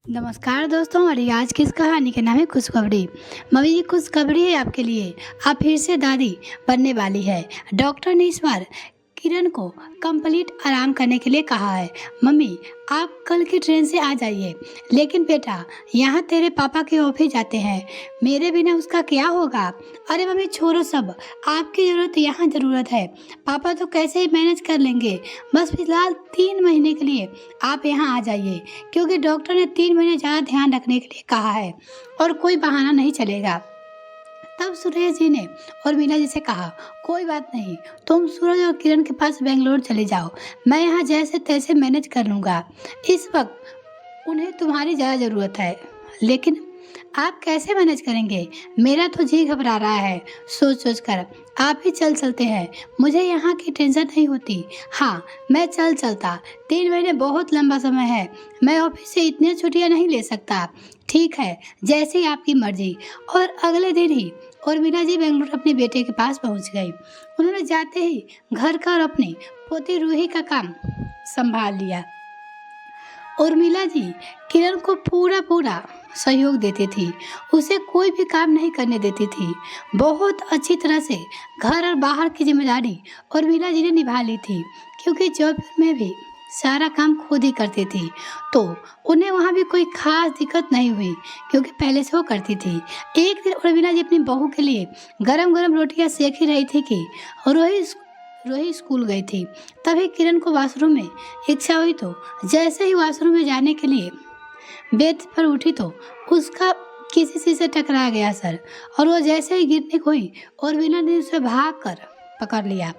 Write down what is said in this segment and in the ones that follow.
नमस्कार दोस्तों, हमारी आज की इस कहानी का नाम है खुशखबरी। मम्मी जी, खुशखबरी है आपके लिए। आप फिर से दादी बनने वाली है। डॉक्टर ने इस बार किरण को कंप्लीट आराम करने के लिए कहा है। मम्मी, आप कल की ट्रेन से आ जाइए। लेकिन बेटा, यहाँ तेरे पापा के ऑफिस जाते हैं, मेरे बिना उसका क्या होगा? अरे मम्मी, छोड़ो सब, आपकी ज़रूरत यहाँ ज़रूरत है। पापा तो कैसे ही मैनेज कर लेंगे। बस फिलहाल 3 महीने के लिए आप यहाँ आ जाइए, क्योंकि डॉक्टर ने 3 महीने ज़्यादा ध्यान रखने के लिए कहा है और कोई बहाना नहीं चलेगा। तब सुरेश जी ने और मीना जी से कहा, कोई बात नहीं, तुम सूरज और किरण के पास बेंगलोर चले जाओ, मैं यहाँ जैसे तैसे मैनेज कर लूँगा। इस वक्त उन्हें तुम्हारी ज़्यादा ज़रूरत है। लेकिन आप कैसे मैनेज करेंगे? मेरा तो जी घबरा रहा है सोच सोच कर। आप ही चल चलते हैं, मुझे यहाँ की टेंशन नहीं होती। हाँ, मैं चल चलता। 3 महीने बहुत लंबा समय है, मैं ऑफिस से इतनी छुट्टियाँ नहीं ले सकता। ठीक है, जैसे ही आपकी मर्जी। और अगले दिन ही उर्मिला जी बेंगलुरु अपने बेटे के पास पहुंच गई। उन्होंने जाते ही घर का और अपनी पोती रूही का काम संभाल लिया। उर्मिला जी किरण को पूरा पूरा सहयोग देती थी, उसे कोई भी काम नहीं करने देती थी। बहुत अच्छी तरह से घर और बाहर की जिम्मेदारी उर्मिला जी ने निभा ली थी, क्योंकि जॉबपुर में भी सारा काम खुद ही करती थी, तो उन्हें वहाँ भी कोई खास दिक्कत नहीं हुई, क्योंकि पहले से वो करती थी। एक दिन उर्मिला जी अपनी बहू के लिए गरम गरम रोटियां सेक ही रही थी कि रोही स्कूल गई थी। तभी किरण को वॉशरूम में इच्छा हुई, तो जैसे ही वॉशरूम में जाने के लिए बेड पर उठी तो उसका किसी चीज से टकरा गया सर, और वो जैसे ही गिरने को हुई और बिना ने उसे भाग कर पकड़ लिया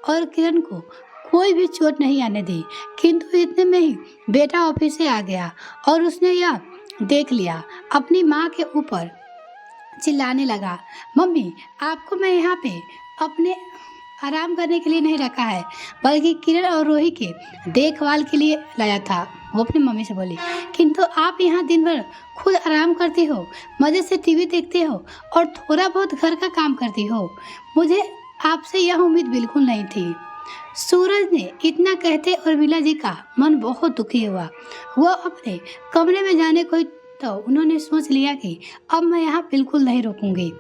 और किरण को कोई भी चोट नहीं आने दी। किंतु इतने में ही बेटा ऑफिस से आ गया और उसने यह देख लिया, अपनी माँ के ऊपर चिल्लाने लगा, मम्मी, आपको मैं यहाँ पे अपने आराम करने के लिए नहीं रखा है, बल्कि किरण और रोही के देखभाल के लिए लाया था। वो अपनी मम्मी से बोली, किंतु आप यहाँ दिन भर खुद आराम करती हो, मज़े से टीवी देखते हो और थोड़ा बहुत घर का काम करती हो। मुझे आपसे यह उम्मीद बिल्कुल नहीं थी। सूरज ने इतना कहते उर्मिला जी का मन बहुत दुखी हुआ। वह अपने कमरे में जाने को तो उन्होंने सोच लिया कि अब मैं यहाँ बिल्कुल नहीं रुकूंगी।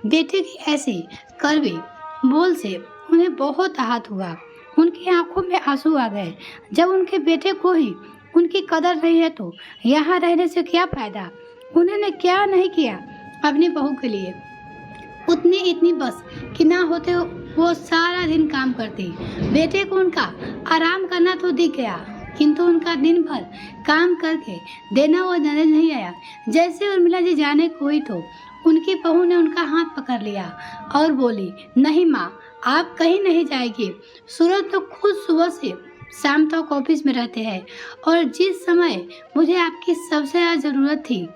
बेटे की ऐसी कड़वी बोल से उन्हें बहुत आहत हुआ। उनकी आंखों में आंसू आ गए। जब उनके बेटे को ही उनकी कदर नहीं है, तो यहाँ रहने से क्या फायदा? उन्होंने क्या नहीं किया अपनी बहू के लिए। उतनी इतनी बस कि ना होते वो सारा दिन काम करती। बेटे को उनका आराम करना तो दिख गया, किंतु उनका दिन भर काम करके देना वो नजर नहीं आया। जैसे उर्मिला जी जाने को हुई, तो उनकी बहू ने उनका हाथ पकड़ लिया और बोली, नहीं माँ, आप कहीं नहीं जाएगी। सूरज तो खुद सुबह से शाम तक ऑफिस में रहते हैं, और जिस समय मुझे आपकी सबसे ज़्यादा ज़रूरत थी,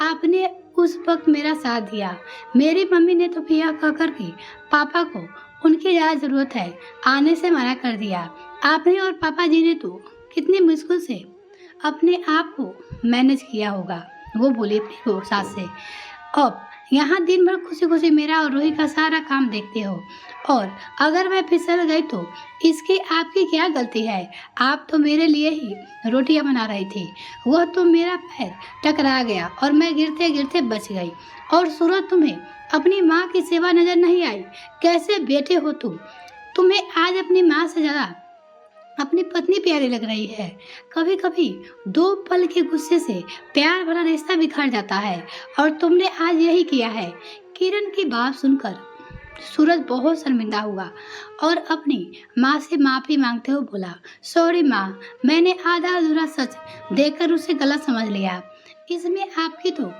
आपने उस वक्त मेरा साथ दिया। मेरी मम्मी ने तो भैया कहकर के पापा को उनकी ज़्यादा ज़रूरत है आने से मना कर दिया। आपने और पापा जी ने तो कितनी मुश्किल से अपने आप को मैनेज किया होगा, वो बोली अपनी सास से। अब यहाँ दिन भर खुशी खुशी मेरा और रूही का सारा काम देखते हो, और अगर मैं फिसल गई तो इसकी आपकी क्या गलती है? आप तो मेरे लिए ही रोटियां बना रही थी, वह तो मेरा पैर टकरा गया और मैं गिरते गिरते बच गई। और सूरज, तुम्हें अपनी माँ की सेवा नजर नहीं आई? कैसे बेटे हो तुम? तुम्हें आज अपनी माँ से ज़्यादा अपनी पत्नी प्यारी लग रही है। कभी कभी 2 पल के गुस्से से प्यार भरा रिश्ता बिखर जाता है, और तुमने आज यही किया है। किरण की बात सुनकर सूरज बहुत शर्मिंदा हुआ और अपनी माँ से माफी मांगते हुए बोला, सॉरी माँ, मैंने आधा अधूरा सच देकर उसे गलत समझ लिया। इसमें आपकी तो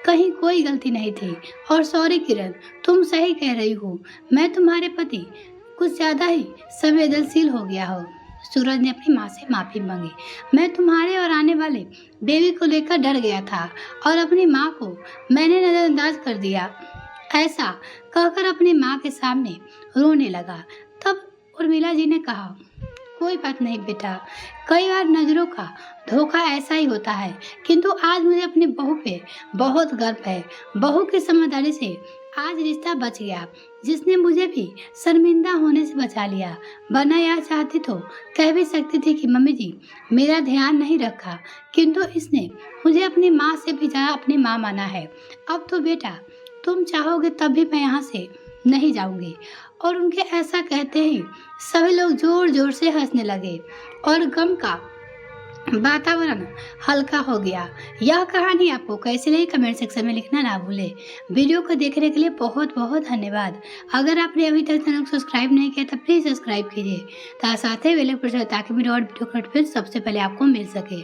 कहीं कोई गलती नहीं थी। और सॉरी किरण, तुम सही कह रही हो, मैं तुम्हारे प्रति कुछ ज्यादा ही संवेदनशील हो गया हो। सूरज ने अपनी माँ से माफी मांगी। मैं तुम्हारे और आने वाले बेबी को लेकर डर गया था और अपनी माँ को मैंने नजरअंदाज कर दिया। ऐसा कहकर अपनी माँ के सामने रोने लगा। तब उर्मिला जी ने कहा, कोई बात नहीं बेटा, कई बार नजरों का धोखा ऐसा ही होता है, किंतु आज मुझे अपनी बहू पे बहुत गर्व है। बहू की समझदारी से आज रिश्ता बच गया, जिसने मुझे भी शर्मिंदा होने से बचा लिया। वरना यह चाहती तो कह भी सकती थी कि मम्मी जी मेरा ध्यान नहीं रखा, किंतु इसने मुझे अपनी माँ से भी ज़्यादा अपनी माँ माना है। अब तो बेटा तुम चाहोगे तब भी मैं यहाँ से नहीं जाऊंगी। और उनके ऐसा कहते ही सभी लोग जोर जोर से हंसने लगे और गम का वातावरण हल्का हो गया। यह कहानी आपको कैसी लगी कमेंट सेक्शन में लिखना ना भूले। वीडियो को देखने के लिए बहुत बहुत धन्यवाद। अगर आपने अभी तक चैनल को सब्सक्राइब नहीं किया तो प्लीज़ सब्सक्राइब कीजिए, साथ ही बेल आइकन प्रेस करें ताकि मेरे और वीडियो का नोटिफिकेशन सबसे पहले आपको मिल सके।